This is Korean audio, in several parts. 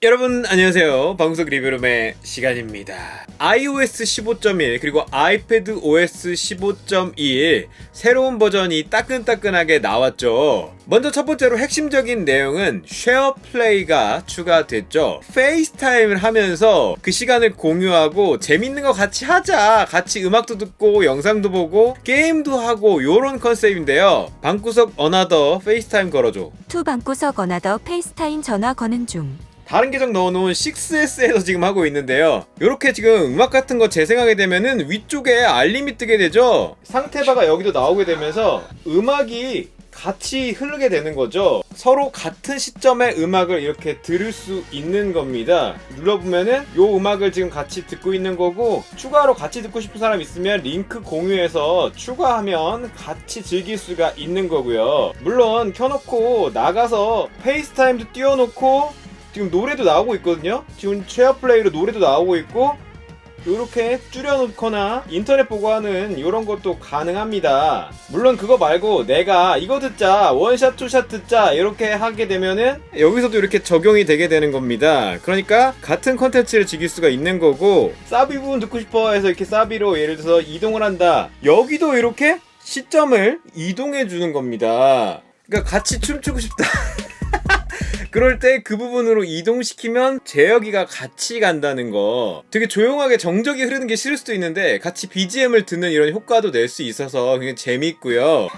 여러분 안녕하세요. 방구석 리뷰룸의 시간입니다. iOS 15.1 그리고 아이패드 OS 15.2 새로운 버전이 따끈따끈하게 나왔죠. 먼저 첫 번째로 핵심적인 내용은 쉐어 플레이가 추가됐죠. 페이스타임을 하면서 그 시간을 공유하고 재밌는 거 같이 하자, 같이 음악도 듣고 영상도 보고 게임도 하고 요런 컨셉인데요. 방구석 어나더 페이스타임 걸어줘. 투 방구석 어나더 페이스타임 전화 거는 중. 다른 계정 넣어놓은 6S에서 지금 하고 있는데요. 요렇게 지금 음악 같은 거 재생하게 되면은 위쪽에 알림이 뜨게 되죠. 상태바가 여기도 나오게 되면서 음악이 같이 흐르게 되는 거죠. 서로 같은 시점에 음악을 이렇게 들을 수 있는 겁니다. 눌러보면은 요 음악을 지금 같이 듣고 있는 거고, 추가로 같이 듣고 싶은 사람 있으면 링크 공유해서 추가하면 같이 즐길 수가 있는 거고요. 물론 켜놓고 나가서 페이스타임도 띄워놓고 지금 노래도 나오고 있거든요. 지금 쉐어 플레이로 노래도 나오고 있고, 이렇게 줄여놓거나 인터넷 보고 하는 이런 것도 가능합니다. 물론 그거 말고 내가 이거 듣자, 원샷 투샷 듣자 이렇게 하게 되면은 여기서도 이렇게 적용이 되게 되는 겁니다. 그러니까 같은 컨텐츠를 즐길 수가 있는 거고, 사비 부분 듣고 싶어 해서 이렇게 사비로 예를 들어서 이동을 한다, 여기도 이렇게 시점을 이동해 주는 겁니다. 그러니까 같이 춤추고 싶다 그럴 때 그 부분으로 이동시키면 제어기가 같이 간다는 거. 되게 조용하게 정적이 흐르는 게 싫을 수도 있는데 같이 BGM을 듣는 이런 효과도 낼 수 있어서 굉장히 재밌고요.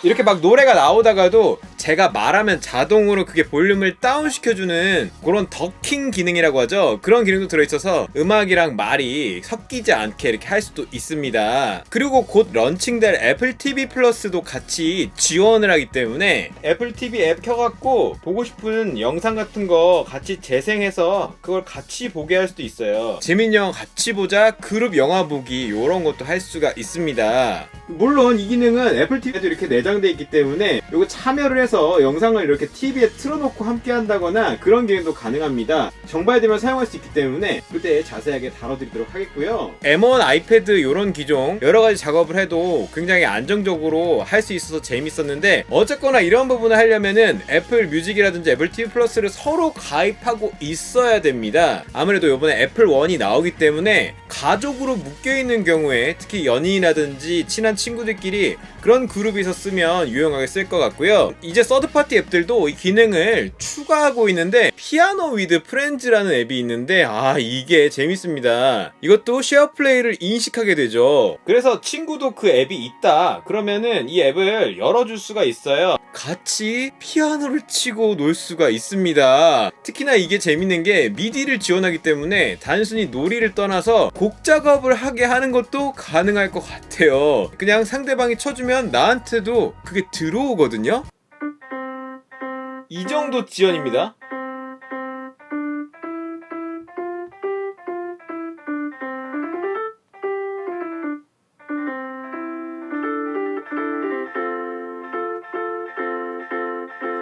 이렇게 막 노래가 나오다가도 제가 말하면 자동으로 그게 볼륨을 다운 시켜주는 그런 더킹 기능이라고 하죠. 그런 기능도 들어있어서 음악이랑 말이 섞이지 않게 이렇게 할 수도 있습니다. 그리고 곧 런칭될 애플 TV 플러스도 같이 지원을 하기 때문에 애플 TV 앱 켜갖고 보고 싶은 영상 같은 거 같이 재생해서 그걸 같이 보게 할 수도 있어요. 재밌는 영화 같이 보자, 그룹 영화 보기, 요런 것도 할 수가 있습니다. 물론 이 기능은 애플 TV에도 이렇게 내장되어 있기 때문에 요거 참여를 해서 영상을 이렇게 TV에 틀어놓고 함께 한다거나 그런 기능도 가능합니다. 정발되면 사용할 수 있기 때문에 그때 자세하게 다뤄드리도록 하겠고요. M1 아이패드 요런 기종 여러가지 작업을 해도 굉장히 안정적으로 할 수 있어서 재밌었는데, 어쨌거나 이런 부분을 하려면은 애플 뮤직이라든지 애플 TV 플러스를 서로 가입하고 있어야 됩니다. 아무래도 요번에 애플 원이 나오기 때문에 가족으로 묶여있는 경우에 특히 연인이라든지 친한 친구들끼리 그런 그룹에서 쓰면 유용하게 쓸 것 같고요. 이제 서드파티 앱들도 이 기능을 추가하고 있는데, 피아노 위드 프렌즈라는 앱이 있는데 이게 재밌습니다. 이것도 쉐어 플레이를 인식하게 되죠. 그래서 친구도 그 앱이 있다 그러면은 이 앱을 열어줄 수가 있어요. 같이 피아노를 치고 놀 수가 있습니다. 특히나 이게 재밌는 게 미디를 지원하기 때문에 단순히 놀이를 떠나서 곡 작업을 하게 하는 것도 가능할 것 같아요. 그냥 상대방이 쳐주면 나한테도 그게 들어오거든요. 이 정도 지연입니다.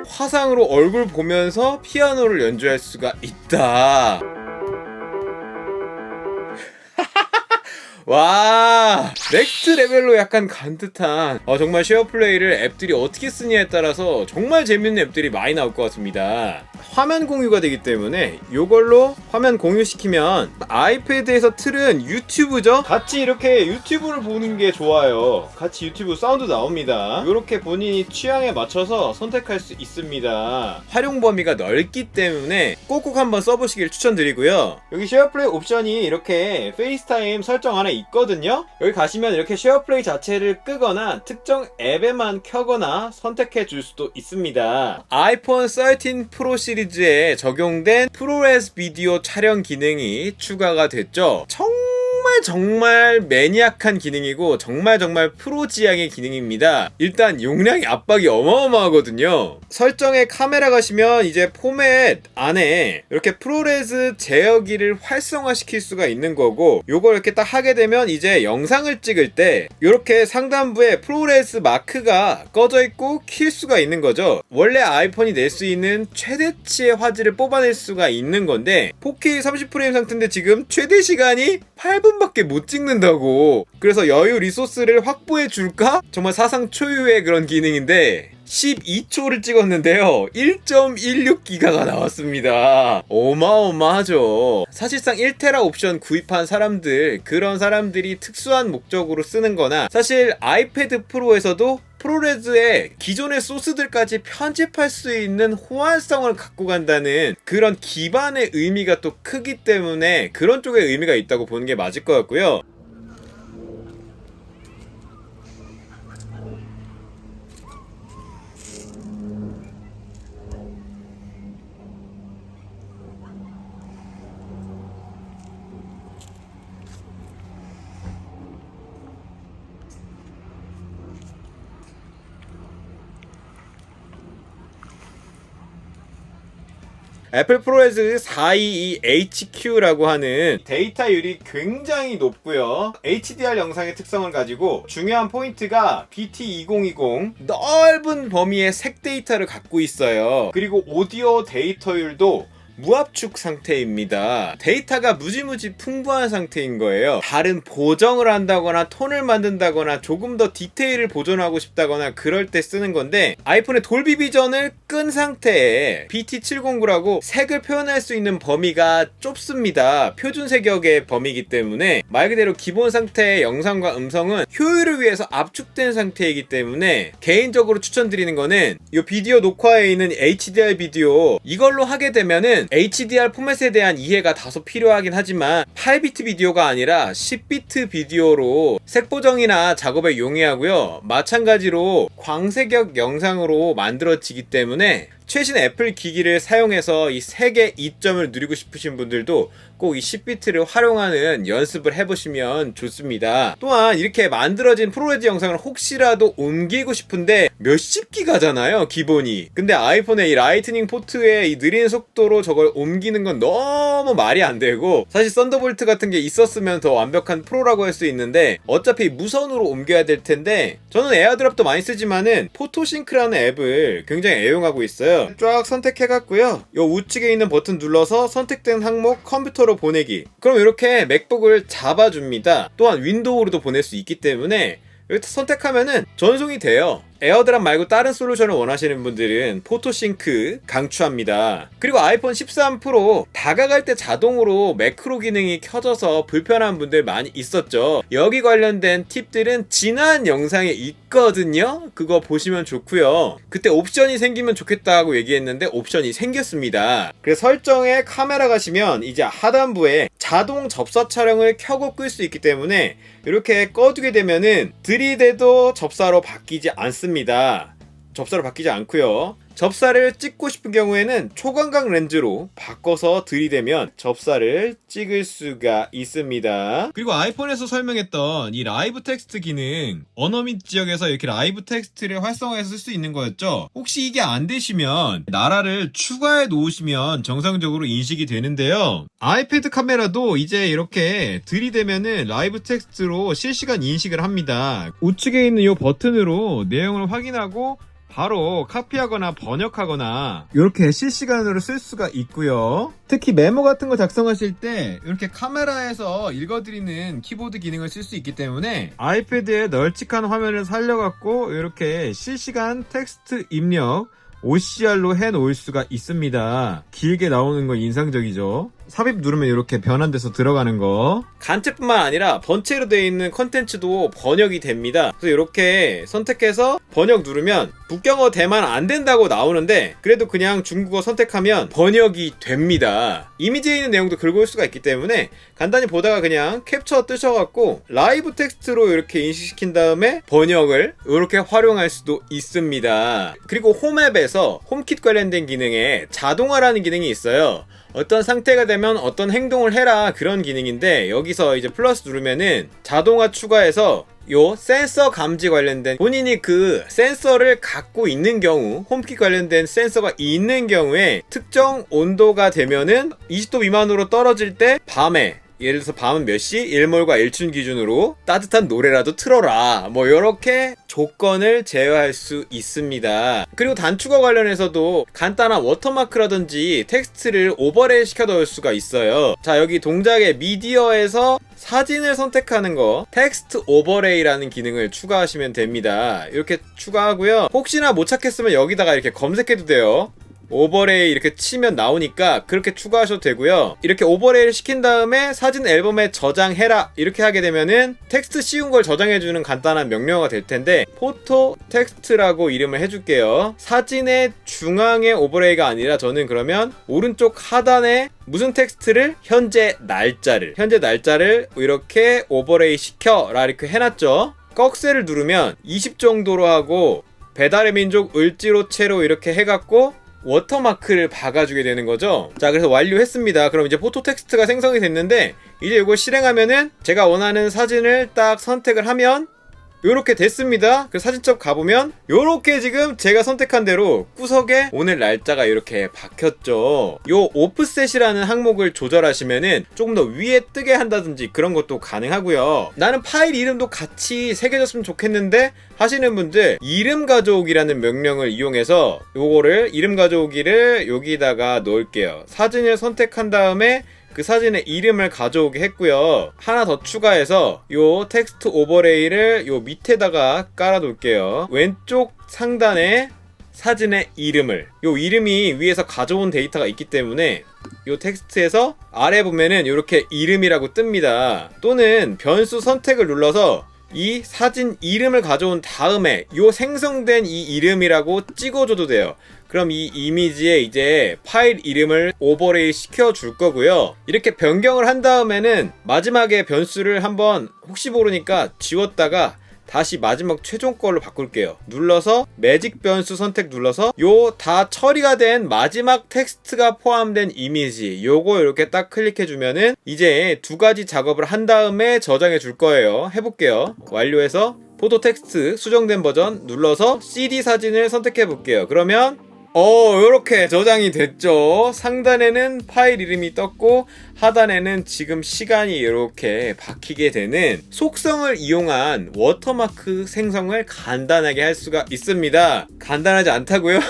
화상으로 얼굴 보면서 피아노를 연주할 수가 있다. 와, 넥스트 레벨로 약간 간 듯한 정말 쉐어 플레이를 앱들이 어떻게 쓰냐에 따라서 정말 재밌는 앱들이 많이 나올 것 같습니다. 화면 공유가 되기 때문에 이걸로 화면 공유시키면 아이패드에서 틀은 유튜브죠? 같이 이렇게 유튜브를 보는 게 좋아요. 같이 유튜브 사운드 나옵니다. 이렇게 본인이 취향에 맞춰서 선택할 수 있습니다. 활용 범위가 넓기 때문에 꼭꼭 한번 써보시길 추천드리고요. 여기 쉐어 플레이 옵션이 이렇게 페이스타임 설정 안에 있거든요. 여기 가시면 이렇게 쉐어 플레이 자체를 끄거나 특정 앱에만 켜거나 선택해 줄 수도 있습니다. 아이폰 13 프로 시리즈에 적용된 프로레스 비디오 촬영 기능이 추가가 됐죠. 정말 매니악한 기능이고 정말 프로지향의 기능입니다. 일단 용량이 압박이 어마어마하거든요. 설정에 카메라 가시면 이제 포맷 안에 이렇게 프로레스 제어기를 활성화시킬 수가 있는 거고, 요걸 이렇게 딱 하게 되면 이제 영상을 찍을 때 이렇게 상단부에 프로레스 마크가 꺼져 있고 킬 수가 있는 거죠. 원래 아이폰이 낼 수 있는 최대치의 화질을 뽑아낼 수가 있는 건데 4K 30프레임 상태인데 지금 최대 시간이 8분밖에 못 찍는다고. 그래서 여유 리소스를 확보해 줄까? 정말 사상 초유의 그런 기능인데 12초를 찍었는데요 1.16기가가 나왔습니다. 어마어마하죠. 사실상 1테라 옵션 구입한 사람들, 그런 사람들이 특수한 목적으로 쓰는 거나, 사실 아이패드 프로에서도 프로레즈의 기존의 소스들까지 편집할 수 있는 호환성을 갖고 간다는 그런 기반의 의미가 또 크기 때문에 그런 쪽에 의미가 있다고 보는 게 맞을 것 같고요. 애플 프로레즈 422HQ라고 하는 데이터율이 굉장히 높고요. HDR 영상의 특성을 가지고 중요한 포인트가 BT2020 넓은 범위의 색 데이터를 갖고 있어요. 그리고 오디오 데이터율도 무압축 상태입니다. 데이터가 무지무지 풍부한 상태인 거예요. 다른 보정을 한다거나 톤을 만든다거나 조금 더 디테일을 보존하고 싶다거나 그럴 때 쓰는 건데, 아이폰의 돌비 비전을 끈 상태에 BT709라고 색을 표현할 수 있는 범위가 좁습니다. 표준 색역의 범위이기 때문에 말 그대로 기본 상태의 영상과 음성은 효율을 위해서 압축된 상태이기 때문에 개인적으로 추천드리는 거는 이 비디오 녹화에 있는 HDR 비디오, 이걸로 하게 되면은 HDR 포맷에 대한 이해가 다소 필요하긴 하지만 8비트 비디오가 아니라 10비트 비디오로 색 보정이나 작업에 용이하고요. 마찬가지로 광색역 영상으로 만들어지기 때문에 최신 애플 기기를 사용해서 이 색의 이점을 누리고 싶으신 분들도 꼭 이 10비트를 활용하는 연습을 해보시면 좋습니다. 또한 이렇게 만들어진 프로레즈 영상을 혹시라도 옮기고 싶은데 몇십 기가잖아요 기본이. 근데 아이폰의 이 라이트닝 포트의 이 느린 속도로 저걸 옮기는 건 너무 말이 안 되고, 사실 썬더볼트 같은 게 있었으면 더 완벽한 프로라고 할 수 있는데 어차피 무선으로 옮겨야 될 텐데, 저는 에어드랍도 많이 쓰지만은 포토싱크라는 앱을 굉장히 애용하고 있어요. 쫙 선택해갖고요, 요 우측에 있는 버튼 눌러서 선택된 항목 컴퓨터로 보내기. 그럼 이렇게 맥북을 잡아줍니다. 또한 윈도우로도 보낼 수 있기 때문에 이렇게 선택하면은 전송이 돼요. 에어드랍 말고 다른 솔루션을 원하시는 분들은 포토싱크 강추합니다. 그리고 아이폰 13 프로 다가갈 때 자동으로 매크로 기능이 켜져서 불편한 분들 많이 있었죠. 여기 관련된 팁들은 지난 영상에 있거든요. 그거 보시면 좋고요. 그때 옵션이 생기면 좋겠다고 얘기했는데 옵션이 생겼습니다. 그래서 설정에 카메라 가시면 이제 하단부에 자동 접사 촬영을 켜고 끌 수 있기 때문에 이렇게 꺼두게 되면은 들이대도 접사로 바뀌지 않습니다. 접사로 바뀌지 않고요. 접사를 찍고 싶은 경우에는 초광각 렌즈로 바꿔서 들이대면 접사를 찍을 수가 있습니다. 그리고 아이폰에서 설명했던 이 라이브 텍스트 기능, 언어 및 지역에서 이렇게 라이브 텍스트를 활성화해서 쓸 수 있는 거였죠. 혹시 이게 안 되시면 나라를 추가해 놓으시면 정상적으로 인식이 되는데요. 아이패드 카메라도 이제 이렇게 들이대면은 라이브 텍스트로 실시간 인식을 합니다. 우측에 있는 이 버튼으로 내용을 확인하고 바로 카피하거나 번역하거나 이렇게 실시간으로 쓸 수가 있고요. 특히 메모 같은 거 작성하실 때 이렇게 카메라에서 읽어드리는 키보드 기능을 쓸 수 있기 때문에 아이패드의 널찍한 화면을 살려갖고 이렇게 실시간 텍스트 입력 OCR로 해놓을 수가 있습니다. 길게 나오는 건 인상적이죠. 삽입 누르면 이렇게 변환돼서 들어가는 거. 간체뿐만 아니라 번체로 되어 있는 컨텐츠도 번역이 됩니다. 그래서 이렇게 선택해서 번역 누르면 북경어 대만 안 된다고 나오는데 그래도 그냥 중국어 선택하면 번역이 됩니다. 이미지에 있는 내용도 긁어올 수가 있기 때문에 간단히 보다가 그냥 캡처 뜨셔갖고 라이브 텍스트로 이렇게 인식시킨 다음에 번역을 이렇게 활용할 수도 있습니다. 그리고 홈앱에서 홈킷 관련된 기능에 자동화라는 기능이 있어요. 어떤 상태가 되면 어떤 행동을 해라, 그런 기능인데 여기서 이제 플러스 누르면은 자동화 추가해서 요 센서 감지 관련된, 본인이 그 센서를 갖고 있는 경우, 홈킷 관련된 센서가 있는 경우에 특정 온도가 되면은 20도 미만으로 떨어질 때 밤에 예를 들어서 밤은 몇 시? 일몰과 일출 기준으로 따뜻한 노래라도 틀어라. 뭐 이렇게 조건을 제어할 수 있습니다. 그리고 단축어 관련해서도 간단한 워터마크라든지 텍스트를 오버레이 시켜 넣을 수가 있어요. 자, 여기 동작의 미디어에서 사진을 선택하는 거 텍스트 오버레이라는 기능을 추가하시면 됩니다. 이렇게 추가하고요. 혹시나 못 찾겠으면 여기다가 이렇게 검색해도 돼요. 오버레이 이렇게 치면 나오니까 그렇게 추가하셔도 되고요. 이렇게 오버레이를 시킨 다음에 사진 앨범에 저장해라 이렇게 하게 되면은 텍스트 쉬운 걸 저장해주는 간단한 명령어가 될 텐데 포토 텍스트라고 이름을 해줄게요. 사진의 중앙에 오버레이가 아니라 저는 그러면 오른쪽 하단에 무슨 텍스트를 현재 날짜를 이렇게 오버레이 시켜라 이렇게 해놨죠. 꺽쇠를 누르면 20 정도로 하고 배달의 민족 을지로체로 이렇게 해갖고 워터마크를 박아주게 되는 거죠. 자, 그래서 완료했습니다. 그럼 이제 포토 텍스트가 생성이 됐는데 이제 이걸 실행하면은 제가 원하는 사진을 딱 선택을 하면 요렇게 됐습니다. 그 사진첩 가보면 요렇게 지금 제가 선택한 대로 구석에 오늘 날짜가 이렇게 박혔죠. 요 오프셋이라는 항목을 조절하시면은 조금 더 위에 뜨게 한다든지 그런 것도 가능하고요. 나는 파일 이름도 같이 새겨졌으면 좋겠는데 하시는 분들 이름 가져오기라는 명령을 이용해서 요거를 이름 가져오기를 여기다가 놓을게요. 사진을 선택한 다음에 그 사진의 이름을 가져오게 했고요. 하나 더 추가해서 요 텍스트 오버레이를 요 밑에다가 깔아 놓을게요. 왼쪽 상단에 사진의 이름을, 요 이름이 위에서 가져온 데이터가 있기 때문에 요 텍스트에서 아래 보면은 이렇게 이름이라고 뜹니다. 또는 변수 선택을 눌러서 이 사진 이름을 가져온 다음에 요 생성된 이 이름이라고 찍어줘도 돼요. 그럼 이 이미지에 이제 파일 이름을 오버레이 시켜줄 거고요. 이렇게 변경을 한 다음에는 마지막에 변수를 한번 혹시 모르니까 지웠다가 다시 마지막 최종 걸로 바꿀게요. 눌러서 매직 변수 선택 눌러서 요 다 처리가 된 마지막 텍스트가 포함된 이미지 요거 이렇게 딱 클릭해 주면은 이제 두 가지 작업을 한 다음에 저장해 줄 거예요. 해볼게요. 완료해서 포토 텍스트 수정된 버전 눌러서 CD 사진을 선택해 볼게요. 그러면 요렇게 저장이 됐죠. 상단에는 파일 이름이 떴고 하단에는 지금 시간이 이렇게 박히게 되는 속성을 이용한 워터마크 생성을 간단하게 할 수가 있습니다. 간단하지 않다고요?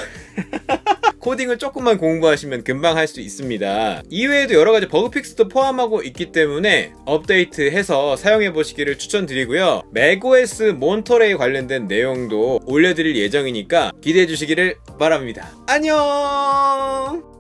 코딩을 조금만 공부하시면 금방 할 수 있습니다. 이외에도 여러가지 버그픽스도 포함하고 있기 때문에 업데이트해서 사용해보시기를 추천드리고요. 맥OS 몬터레이 관련된 내용도 올려드릴 예정이니까 기대해주시기를 바랍니다. 안녕!